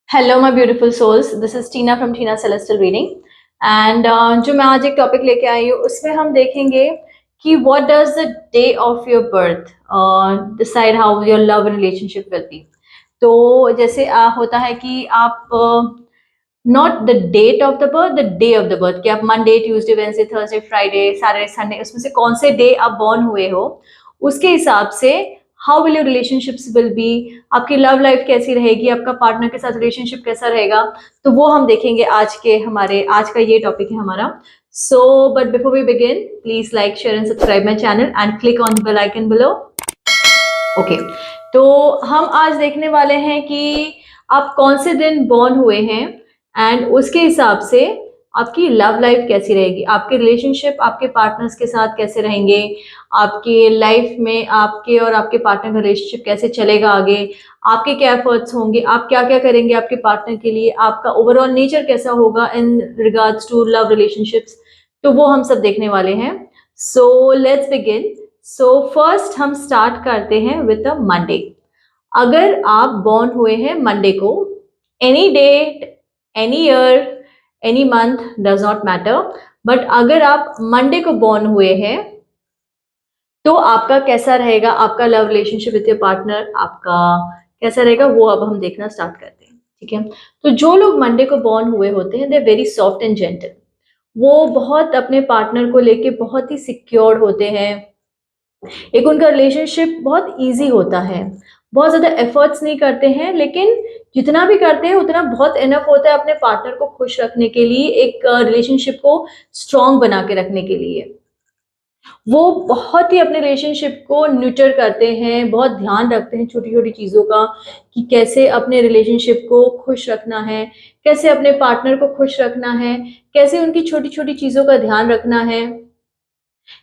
Hello my beautiful souls, this is Tina from Tina celestial reading. And जो मैं आज एक टॉपिक लेके आई हूँ उसमें हम देखेंगे कि what does the day of your birth decide how your love relationship will be. तो जैसे होता है कि आप not the date of the birth, the day of the birth, कि आप Monday, Tuesday, Wednesday, Thursday, Friday, Saturday, Sunday, उसमें से कौन से डे आप बॉर्न हुए हो, उसके हिसाब से how will your relationships will be, आपकी लव लाइफ कैसी रहेगी, आपका पार्टनर के साथ रिलेशनशिप कैसा रहेगा। तो वो हम देखेंगे आज का ये टॉपिक है हमारा। So but before we begin, please like, share and subscribe my channel and click on the bell icon below. Okay, तो हम आज देखने वाले हैं कि आप कौन से दिन बॉर्न हुए हैं एंड उसके हिसाब से आपकी लव लाइफ कैसी रहेगी, आपके रिलेशनशिप आपके पार्टनर्स के साथ कैसे रहेंगे, आपके लाइफ में आपके और आपके पार्टनर का रिलेशनशिप कैसे चलेगा आगे, आपके क्या एफर्ट्स होंगे, आप क्या क्या करेंगे आपके पार्टनर के लिए, आपका ओवरऑल नेचर कैसा होगा in regards to love relationships. तो वो हम सब देखने वाले हैं। So let's begin. So first हम स्टार्ट करते हैं विद अ मंडे। अगर आप बॉर्न हुए हैं मंडे को, any date, any year, any month, does not matter, but अगर आप मंडे को बॉर्न हुए हैं तो आपका कैसा रहेगा, आपका love relationship with your partner आपका कैसा रहेगा, वो अब हम देखना स्टार्ट करते हैं। ठीक है, तो जो लोग मंडे को बॉर्न हुए होते हैं, they very soft and gentle. वो बहुत अपने पार्टनर को लेके बहुत ही सिक्योर होते हैं। एक उनका रिलेशनशिप बहुत इजी होता है, बहुत ज्यादा एफर्ट्स नहीं करते हैं, लेकिन जितना भी करते हैं उतना बहुत इनफ होता है अपने पार्टनर को खुश रखने के लिए, एक रिलेशनशिप को स्ट्रांग बना के रखने के लिए। वो बहुत ही अपने रिलेशनशिप को न्यूटर करते हैं, बहुत ध्यान रखते हैं छोटी छोटी चीज़ों का, कि कैसे अपने रिलेशनशिप को खुश रखना है, कैसे अपने पार्टनर को खुश रखना है, कैसे उनकी छोटी छोटी चीज़ों का ध्यान रखना है,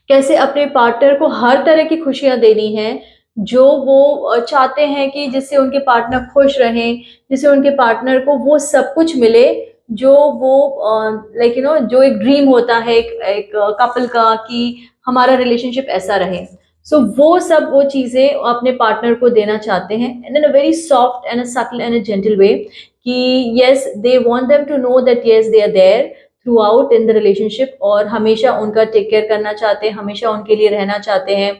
कैसे अपने पार्टनर को हर तरह की खुशियां देनी है जो वो चाहते हैं, कि जिससे उनके पार्टनर खुश रहें, जिससे उनके पार्टनर को वो सब कुछ मिले जो वो लाइक यू नो जो एक ड्रीम होता है एक कपल का, कि हमारा रिलेशनशिप ऐसा रहे। सो वो चीजें अपने पार्टनर को देना चाहते हैं, and in a very soft and a subtle and a gentle way, कि yes they want them to know that yes they are there throughout in the relationship, और हमेशा उनका टेक केयर करना चाहते हैं, हमेशा उनके लिए रहना चाहते हैं,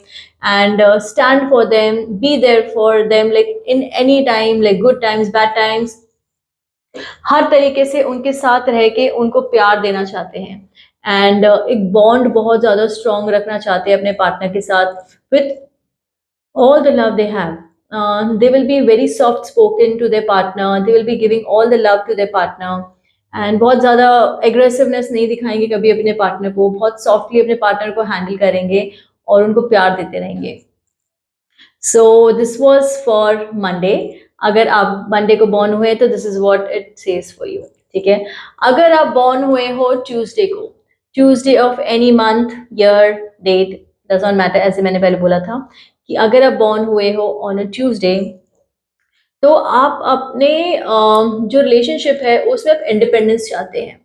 and stand for them, be there for them, like in any time, like good times, bad times, हर तरीके से उनके साथ रह के उनको प्यार देना चाहते हैं, एंड एक बॉन्ड बहुत ज्यादा स्ट्रॉन्ग रखना चाहते हैं अपने पार्टनर के साथ with all the love they have. They will be very soft spoken to their partner, they will be giving all the love to their partner, and बहुत ज़्यादा एग्रेसिवनेस नहीं दिखाएंगे कभी अपने पार्टनर को, बहुत सॉफ्टली अपने पार्टनर को हैंडल करेंगे और उनको प्यार देते रहेंगे। So this was for Monday. अगर आप मंडे को बॉर्न हुए तो this is what it says for you. ठीक है, अगर आप बॉर्न हुए हो ट्यूसडे को, Tuesday of any month, year, date, does not matter, ऐसे मैंने पहले बोला था कि अगर आप बॉर्न हुए हो ऑन अ ट्यूसडे, तो आप अपने जो रिलेशनशिप है उसमें आप इंडिपेंडेंस चाहते हैं,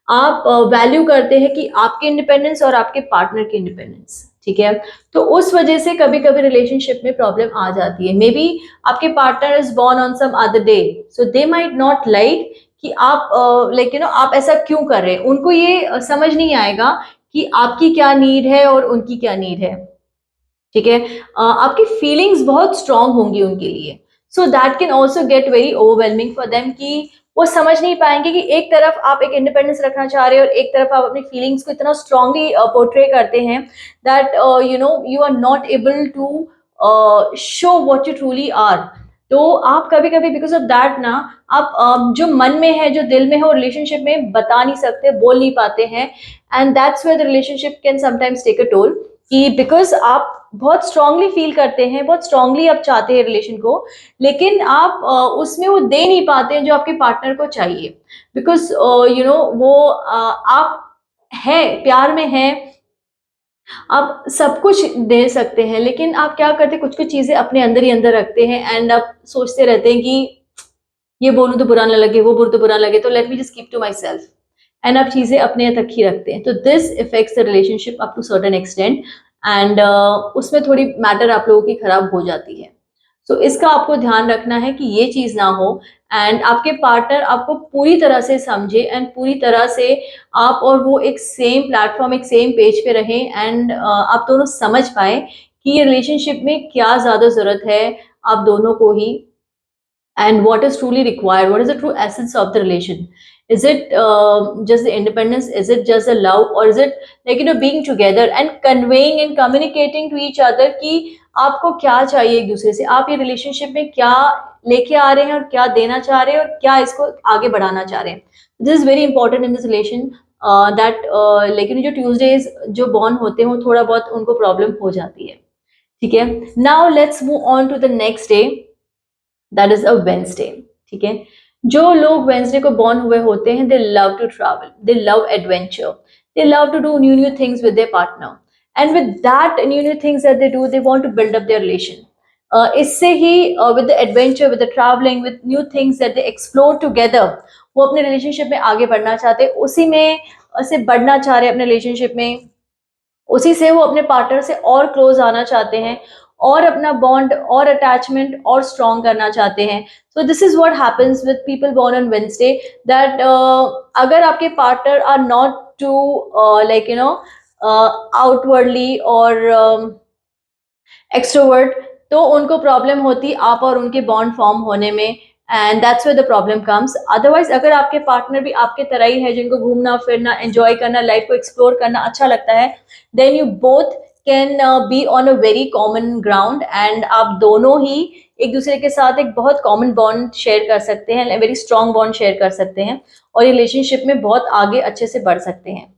आप वैल्यू करते हैं कि आपके इंडिपेंडेंस और आपके पार्टनर की इंडिपेंडेंस। ठीक है, तो उस वजह से कभी कभी रिलेशनशिप में प्रॉब्लम आ जाती है। मे बी आपके partner is born on some other day, so they might not like कि आप लाइक यू नो आप ऐसा क्यों कर रहे हैं, उनको ये समझ नहीं आएगा कि आपकी क्या नीड है और उनकी क्या नीड है। ठीक है, आपकी फीलिंग्स बहुत स्ट्रांग होंगी उनके लिए, so that can also get very overwhelming for them, कि वो समझ नहीं पाएंगे कि एक तरफ आप एक इंडिपेंडेंस रखना चाह रहे हो और एक तरफ आप अपनी फीलिंग्स को इतना स्ट्रांगली पोर्ट्रे करते हैं that you know you are not able to show what you truly are. तो आप कभी कभी बिकॉज ऑफ दैट ना, आप जो मन में है, जो दिल में है, वो रिलेशनशिप में बता नहीं सकते, बोल नहीं पाते हैं, and that's where the relationship can sometimes take a toll, कि बिकॉज आप बहुत स्ट्रांगली फील करते हैं, बहुत स्ट्रांगली आप चाहते हैं रिलेशन को, लेकिन आप उसमें वो दे नहीं पाते हैं जो आपके पार्टनर को चाहिए, बिकॉज यू नो वो आप है प्यार में है, आप सब कुछ दे सकते हैं, लेकिन आप क्या करते हैं, कुछ कुछ चीजें अपने अंदर ही अंदर रखते हैं, एंड आप सोचते रहते हैं कि ये बोलूं तो बुरा ना लगे, वो बोलूं तो बुरा लगे, तो let me just keep to myself, and आप चीजें अपने तक ही रखते हैं। तो this affects the relationship up to certain extent, and उसमें थोड़ी मैटर आप लोगों की खराब हो जाती है। सो इसका आपको ध्यान रखना है कि ये चीज ना हो, एंड आपके पार्टनर आपको पूरी तरह से समझे एंड पूरी तरह से आप और वो एक सेम प्लेटफॉर्म, एक सेम पेज पे रहें एंड आप दोनों समझ पाए कि ये रिलेशनशिप में क्या ज़्यादा ज़रूरत है आप दोनों को ही, and what is truly required, what is the true essence of the relation. Is it just the independence, is it just the love, or is it like being together and conveying and communicating to each other कि आपको क्या चाहिए एक दूसरे से, आप ये relationship में क्या लेके आ रहे हैं और क्या देना चाह रहे हैं और क्या इसको आगे बढ़ाना चाह रहे हैं. This is very important in this relation that लेकिन जो ट्यूजडेज जो बॉर्न होते हैं वो थोड़ा बहुत उनको प्रॉब्लम हो जाती है. ठीक है, now let's move on to the next day, that is a Wednesday. ठीक है, जो लोग वेंसडे को बॉर्न हुए होते हैं they love to travel, they love adventure, they love to do new things with their partner and with that new things that they do they want to build up their relation. इससे ही with the adventure, with the travelling, with new things that they explore together, वो अपने relationship में आगे बढ़ना चाहते हैं, उसी में से बढ़ना चाह रहे हैं अपने रिलेशनशिप में, उसी से वो अपने पार्टनर से और क्लोज आना चाहते हैं और अपना बॉन्ड और अटैचमेंट और स्ट्रॉन्ग करना चाहते हैं. So this is what happens with people born on Wednesday, that अगर आपके partner are not to like outwardly और एक्सट्रोवर्ट, तो उनको प्रॉब्लम होती आप और उनके बॉन्ड फॉर्म होने में, and that's where the problem comes. Otherwise अगर आपके पार्टनर भी आपके तरह ही है, जिनको घूमना फिरना, एंजॉय करना, लाइफ को एक्सप्लोर करना अच्छा लगता है, then you both can be on a very common ground and आप दोनों ही एक दूसरे के साथ एक बहुत कॉमन बॉन्ड शेयर कर सकते हैं, वेरी स्ट्रॉन्ग बॉन्ड शेयर कर सकते हैं और रिलेशनशिप में बहुत आगे अच्छे से बढ़ सकते हैं.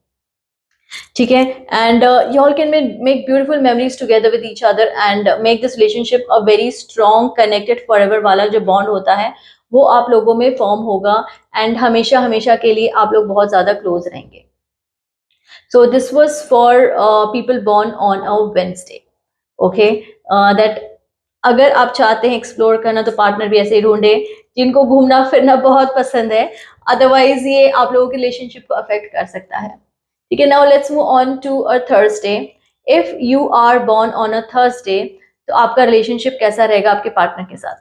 ठीक है, and you all can make beautiful memories together with each other and make this relationship a very strong connected forever वाला जो बॉन्ड होता है वो आप लोगों में फॉर्म होगा एंड हमेशा हमेशा के लिए आप लोग बहुत ज्यादा क्लोज रहेंगे. So this was for people born on a Wednesday. Okay, that अगर आप चाहते हैं एक्सप्लोर करना तो पार्टनर भी ऐसे ही ढूंढे जिनको घूमना फिरना बहुत पसंद है, अदरवाइज ये आप लोगों के रिलेशनशिप को अफेक्ट कर सकता है. ठीक है, now let's move on to a Thursday. If you are born on a Thursday तो आपका रिलेशनशिप कैसा रहेगा आपके पार्टनर के साथ.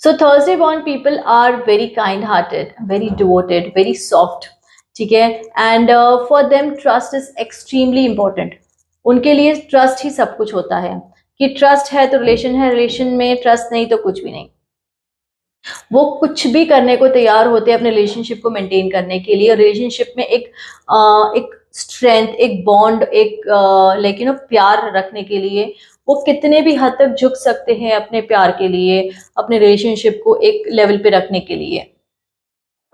So Thursday born people are very kind hearted, very devoted, very soft. ठीक है, and for them trust is extremely important. उनके लिए ट्रस्ट ही सब कुछ होता है कि ट्रस्ट है तो रिलेशन है, रिलेशन में ट्रस्ट नहीं तो कुछ भी नहीं. वो कुछ भी करने को तैयार होते हैं अपने रिलेशनशिप को मेंटेन करने के लिए, रिलेशनशिप में एक स्ट्रेंथ, एक बॉन्ड, एक लाइक प्यार रखने के लिए वो कितने भी हद तक झुक सकते हैं अपने प्यार के लिए, अपने रिलेशनशिप को एक लेवल पे रखने के लिए.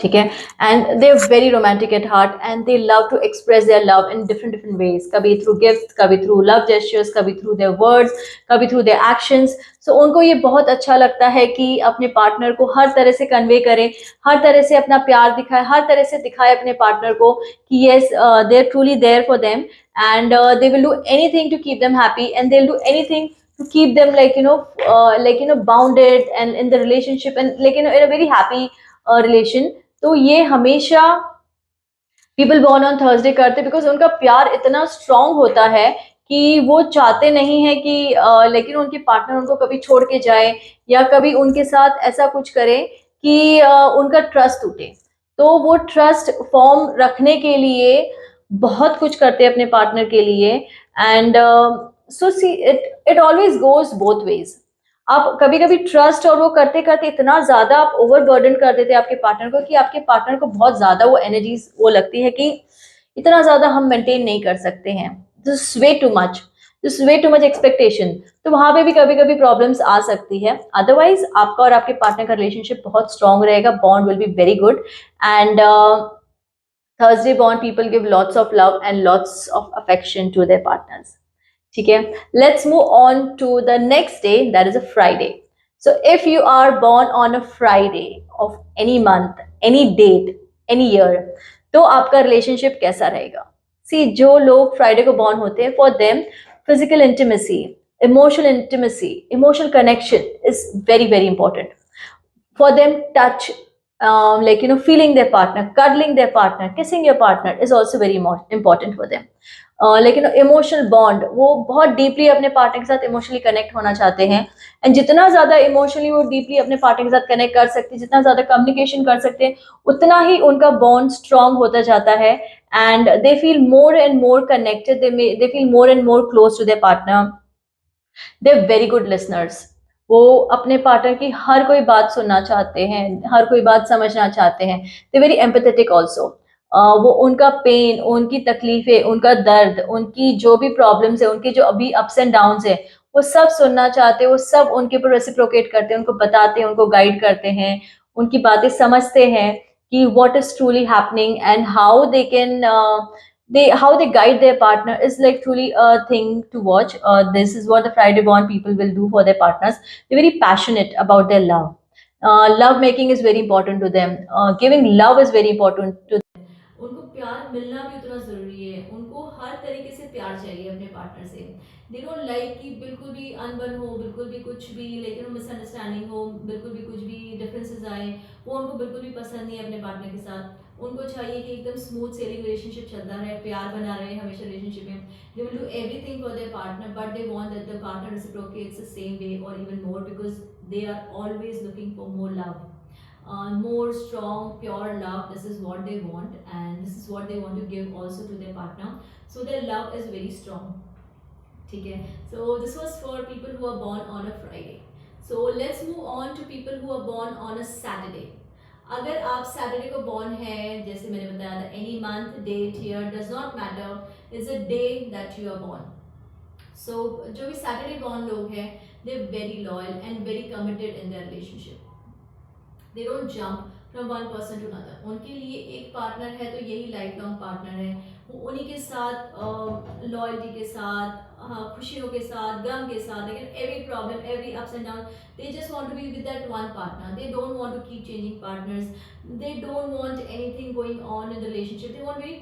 ठीक है, and they are very romantic at heart and they love to express their love in different different ways, कभी थ्रू गिफ्ट, कभी थ्रू लव जेस्चर्स, कभी थ्रू देयर वर्ड्स, कभी थ्रू देयर एक्शंस. सो उनको ये बहुत अच्छा लगता है कि अपने पार्टनर को हर तरह से कन्वे करें, हर तरह से अपना प्यार दिखाए, हर तरह से दिखाए अपने पार्टनर को कि yes they are truly there for them and they will do anything to keep them happy and they will do anything to keep them bounded and in the relationship and in a very happy relation. तो ये हमेशा people born on Thursday करते because उनका प्यार इतना strong होता है कि वो चाहते नहीं है कि लेकिन उनके पार्टनर उनको कभी छोड़ के जाए या कभी उनके साथ ऐसा कुछ करे कि उनका ट्रस्ट टूटे. तो वो ट्रस्ट फॉर्म रखने के लिए बहुत कुछ करते हैं अपने पार्टनर के लिए and so see it always goes both ways. आप कभी कभी ट्रस्ट और वो करते करते इतना ज्यादा आप ओवरबर्डन कर देते हैं आपके पार्टनर को कि आपके पार्टनर को बहुत ज्यादा वो एनर्जी वो लगती है कि इतना ज्यादा हम मेंटेन नहीं कर सकते हैं, this way too much, this way too much expectation. तो वहां पे भी कभी कभी प्रॉब्लम्स आ सकती है. अदरवाइज आपका और आपके पार्टनर का रिलेशनशिप बहुत स्ट्रांग रहेगा, bond will be very good and Thursday bond people give lots of love and lots of affection to their partners. ठीक है, let's move on to the next day, that is a Friday. So if you are born on a Friday of any month, any date, any year, तो आपका relationship कैसा रहेगा. सी, जो लोग Friday को born होते हैं for them physical intimacy, emotional connection is very very important. For them touch, like feeling their partner, cuddling their partner, kissing your partner is also very important for them. लेकिन emotional bond, वो बहुत deeply अपने partner के साथ emotionally connect होना चाहते हैं, and जितना ज़्यादा इमोशनली वो डीपली अपने पार्टनर के साथ कनेक्ट कर सकते हैं, जितना ज़्यादा कम्युनिकेशन कर सकते हैं, उतना ही उनका बॉन्ड स्ट्रांग होता जाता है, and they feel more and more connected, they feel more and more close to their partner. They are very good listeners. वो अपने पार्टनर की हर कोई बात सुनना चाहते हैं, हर कोई बात समझना चाहते हैं. They very empathetic also. वो उनका पेन, उनकी तकलीफें, उनका दर्द, उनकी जो भी प्रॉब्लम्स है, उनकी जो अभी अप्स एंड डाउन्स है, वो सब सुनना चाहते हैं, वो सब उनके ऊपर रेसिप्रोकेट करते हैं, उनको बताते हैं, उनको गाइड करते हैं, उनकी बातें समझते हैं कि what is truly happening and how they can how they guide their partner is like truly a thing to watch. This is what the Friday Bond people will do for their partners. They're very passionate about their love. Love making is very important to them. Giving love is very important to. उनको प्यार मिलना भी उतना ज़रूरी है. उनको हर तरीके से प्यार चाहिए अपने पार्टनर से. दे डोंट लाइक कि बिल्कुल भी अनबन हो, बिल्कुल भी कुछ भी, लेकिन मिसअंडरस्टैंडिंग हो, बिल्कुल भी कुछ भी डिफरेंसेस आए, वो उनको बिल्कुल भी पसंद नहीं है अपने पार्टनर के साथ. उनको चाहिए कि एकदम स्मूथ सेलिंग रिलेशनशिप चलता रहे, प्यार बना रहे हमेशा रिलेशनशिप में. They will do everything for their partner, but they want that the partner reciprocates the same way और even more, because they are always looking for more love, more strong, pure love. This is what they want, and this is what they want to give also to their partner. So their love is very strong. Okay, so this was for people who are born on a Friday. So let's move on to people who are born on a Saturday. अगर आप Saturday को born है, जैसे मैंने बताया था, any month, date, year does not matter, is a day that you are born. So जो भी सैटरडे बॉर्न लोग हैं, they are very loyal and very committed in their relationship. They don't jump from one person to another. उनके लिए एक partner है तो यही लाइफ लॉन्ग पार्टनर है. वो उन्हीं के साथ लॉयल्टी के साथ, खुशियों के साथ, गम के साथ, लेकिन every problem, every ups and down, they just want to be with that one partner. They don't want to keep changing partners. They don't want anything going on in the relationship. They want very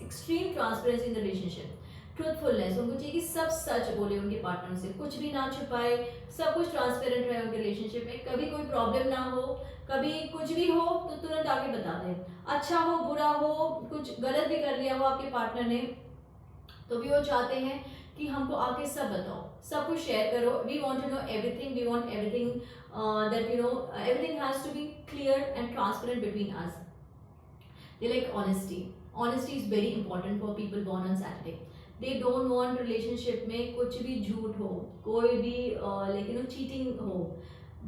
extreme transparency in the relationship. Truthfulness, उनको चाहिए कि सब सच बोले उनके partner से, कुछ भी ना छुपाए, सब कुछ ट्रांसपेरेंट रहे उनके रिलेशनशिप में. कभी कोई प्रॉब्लम ना हो, कभी कुछ भी हो तो तुरंत आके बता दें. अच्छा हो, बुरा हो, कुछ गलत भी कर लिया हो आपके पार्टनर ने, तो भी वो चाहते हैं कि हमको आके सब बताओ, सब कुछ शेयर करो. We want to know everything, we want everything, that everything has to be clear and transparent between us. They like honesty. Honesty is very important for people born on Saturday. They don't want relationship में कुछ भी झूठ हो, कोई भी लेकिन cheating हो,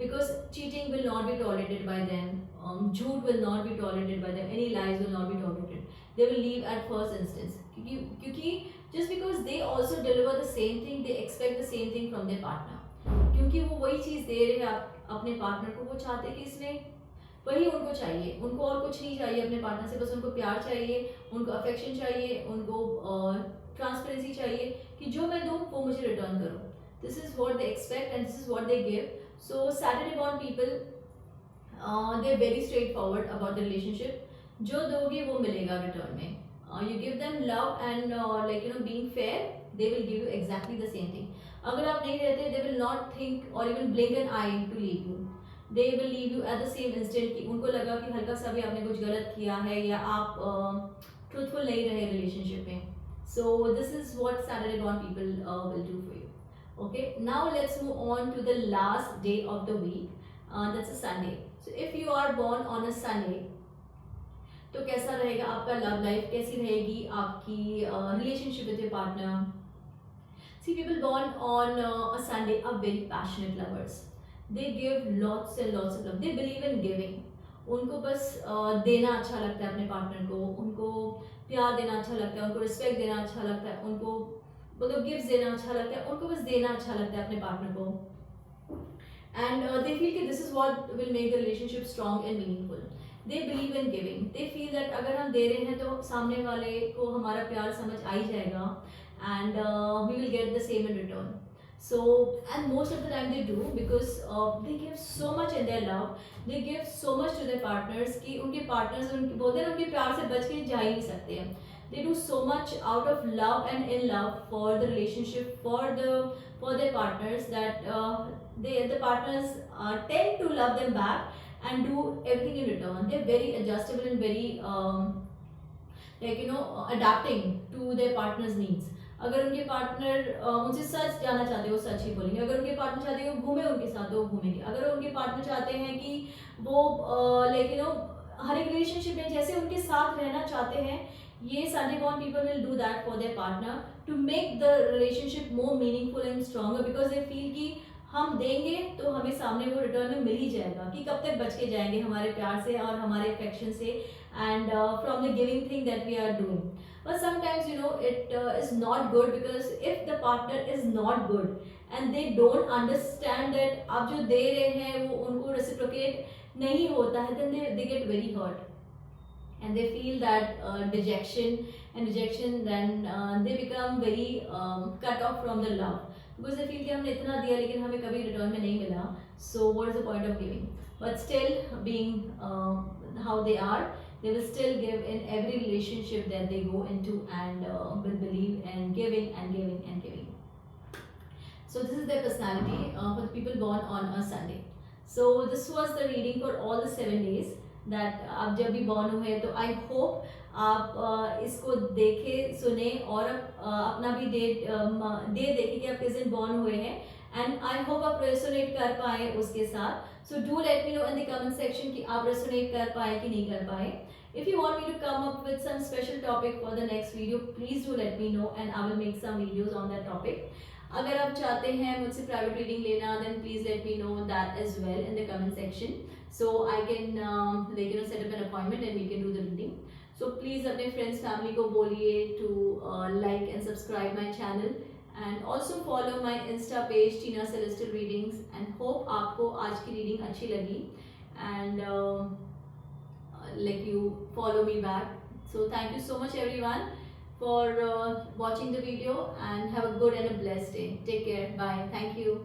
because cheating will not be tolerated by them. झूठ will not be tolerated by them. Any lies will not be tolerated. They will leave at first instance. क्योंकि just because they also deliver the same thing, they expect the same thing from their partner. क्योंकि वो वही चीज़ दे रहे हैं अपने partner को, वो चाहते कि इसमें वही उनको चाहिए. उनको और कुछ नहीं चाहिए अपने पार्टनर से, बस उनको प्यार चाहिए, उनको अफेक्शन चाहिए, उनको ट्रांसपेरेंसी चाहिए कि जो मैं दूँ वो मुझे रिटर्न करो. This is what they expect and this is what they give. So Saturday born people, they're very straightforward about the relationship. जो दोगे वो मिलेगा रिटर्न में. You give them love and being fair, they will give you exactly the same thing. अगर आप नहीं रहते, they will not think or even blink an eye to leave you. They will leave you at the same instant कि उनको लगा कि हल्का सा भी आपने कुछ गलत किया है या आप truthful नहीं रहे रिलेशनशिप में. So this is what Saturday born people will do for you. Okay, now let's move on to the last day of the week. That's a Sunday. So if you are born on a Sunday, तो कैसा रहेगा आपका love life, कैसी रहेगी आपकी relationship with your partner. See, people born on a Sunday are very passionate lovers. They give lots and lots of love. They believe in giving. उनको बस देना अच्छा लगता है अपने पार्टनर को, उनको प्यार देना अच्छा लगता है, उनको रिस्पेक्ट देना अच्छा लगता है, उनको मतलब गिफ्ट देना अच्छा लगता है, उनको बस देना अच्छा लगता है अपने पार्टनर को. एंड दे फील कि this is what will make the relationship strong and meaningful. They believe in giving. They feel that अगर हम दे रहे हैं तो सामने वाले को हमारा प्यार समझ आ ही जाएगा, and we will get the same in return. So, and most of the time they do, because they give so much in their love, they give so much to their partners कि उनके partners बोलते हैं उनके प्यार से बच के जा ही नहीं सकते हैं. They do so much out of love and in love for the relationship, for their partners, that the partners tend to love them back, and do everything in return. They're very adjustable and very adapting to their partner's needs. अगर उनके partner उनसे सच जाना चाहते हैं वो सच ही बोलेंगे, अगर उनके पार्टनर चाहते हैं वो घूमे उनके साथ तो वो घूमेंगे, अगर उनके पार्टनर चाहते हैं कि वो हर एक रिलेशनशिप में जैसे उनके साथ रहना चाहते हैं, ये Sunday born people will do that for their partner to make the relationship more meaningful and stronger, because they feel कि हम देंगे तो हमें सामने वो रिटर्न में मिल ही जाएगा, कि कब तक बच के जाएंगे हमारे प्यार से और हमारे अफेक्शन से and from the giving thing that we are doing. But sometimes it is not good, because if the partner is not good and they don't understand that आप जो दे रहे हैं वो उनको रेसिप्रोकेट नहीं होता है, then they get very hurt and they feel that rejection, then they become very cut off from the love, because they feel कि हमने इतना दिया लेकिन हमें कभी रिटर्न में नहीं मिला, so what is the point of giving? But still, being how they are, they will still give in every relationship that they go into, and will believe in giving and giving and giving. So this is their personality for the people born on a Sunday. So this was the reading for all the 7 days that आप जब भी born हुए, तो I hope आप इसको देखे सुने और अपना भी डेट देखें कि आप किस दिन born हुए हैं, and I hope आप resonate कर पाए उसके साथ. So do let me know in the comment section कि आप resonate कर पाए कि नहीं कर पाए. If you want me to come up with some special topic for the next video, please do let me know and I will make some videos on that topic. अगर आप चाहते हैं मुझसे प्राइवेट रीडिंग लेना, then please let me know that as well in the comment section, so I can set up an appointment and we can do the reading. So please अपने friends family को बोलिए to like and subscribe my channel, and also follow my Insta page Tina Celestial Readings, and hope आपको आज की reading अच्छी लगी and you follow me back. So thank you so much everyone for watching the video, and have a good and a blessed day. Take care. Bye. Thank you.